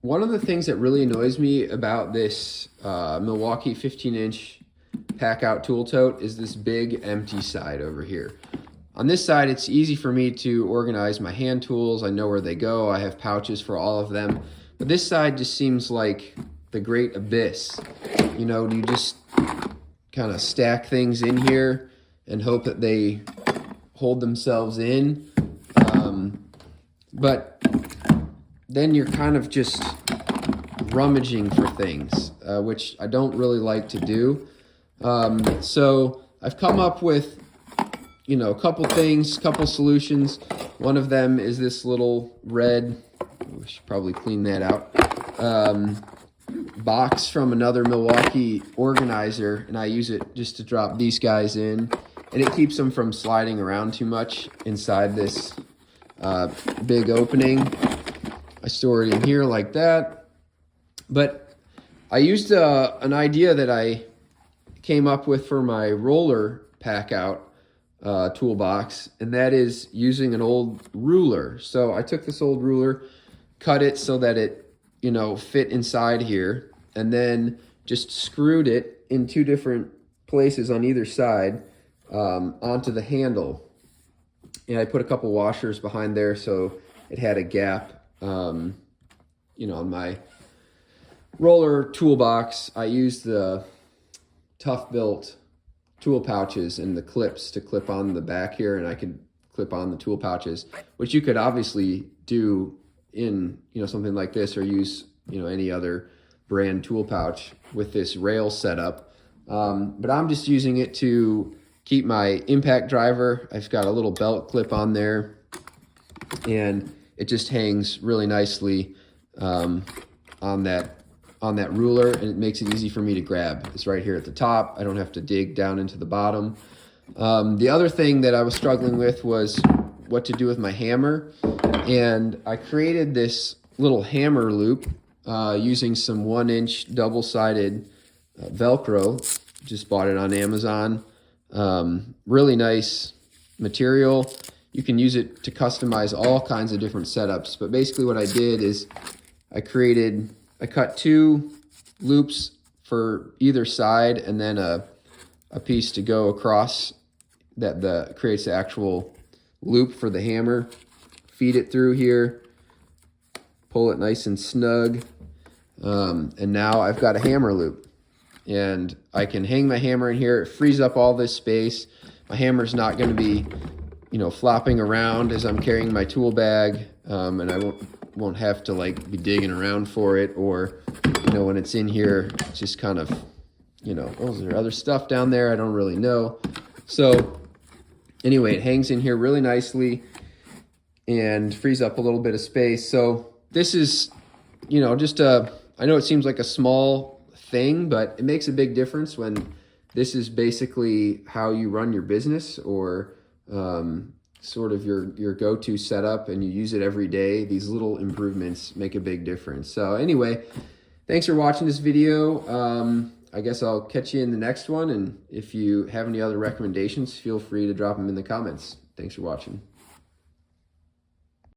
one of the things that really annoys me about this Milwaukee 15-inch Packout tool tote is this big empty side over here. On this side, it's easy for me to organize my hand tools. I know where they go. I have pouches for all of them. But this side just seems like the great abyss. You know, you just kind of stack things in here and hope that they hold themselves in. But then you're kind of just rummaging for things, which I don't really like to do. So I've come up with, you know, a couple things, couple solutions. One of them is this little red, we should probably clean that out, box from another Milwaukee organizer, and I use it just to drop these guys in, and it keeps them from sliding around too much inside this big opening. I store it in here like that. But I used an idea that I came up with for my roller Packout toolbox, and that is using an old ruler. So I took this old ruler, cut it so that it, you know, fit inside here, and then just screwed it in two different places on either side onto the handle. And I put a couple washers behind there so it had a gap. You know, on my roller toolbox, I used the tough built tool pouches and the clips to clip on the back here, and I could clip on the tool pouches, which you could obviously do in, you know, something like this, or use, you know, any other brand tool pouch with this rail setup. But I'm just using it to keep my impact driver. I've got a little belt clip on there, and it just hangs really nicely on that ruler, and it makes it easy for me to grab. It's right here at the top. I don't have to dig down into the bottom. The other thing that I was struggling with was what to do with my hammer, and I created this little hammer loop using some 1-inch double-sided velcro. Just bought it on Amazon. Really nice material. You can use it to customize all kinds of different setups. But basically what I did is I cut 2 loops for either side, and then a piece to go across that creates the actual loop for the hammer. Feed it through here, pull it nice and snug, and now I've got a hammer loop. And I can hang my hammer in here. It frees up all this space. My hammer's not going to be, you know, flopping around as I'm carrying my tool bag, and I won't have to like be digging around for it, or, you know, when it's in here, it's just kind of, you know, oh, is there other stuff down there? I don't really know. So anyway, it hangs in here really nicely and frees up a little bit of space. So this is, you know, just I know it seems like a small thing, but it makes a big difference when this is basically how you run your business, or sort of your go-to setup, and you use it every day. These little improvements make a big difference. So anyway, thanks for watching this video. I guess I'll catch you in the next one, and if you have any other recommendations, feel free to drop them in the comments. Thanks for watching.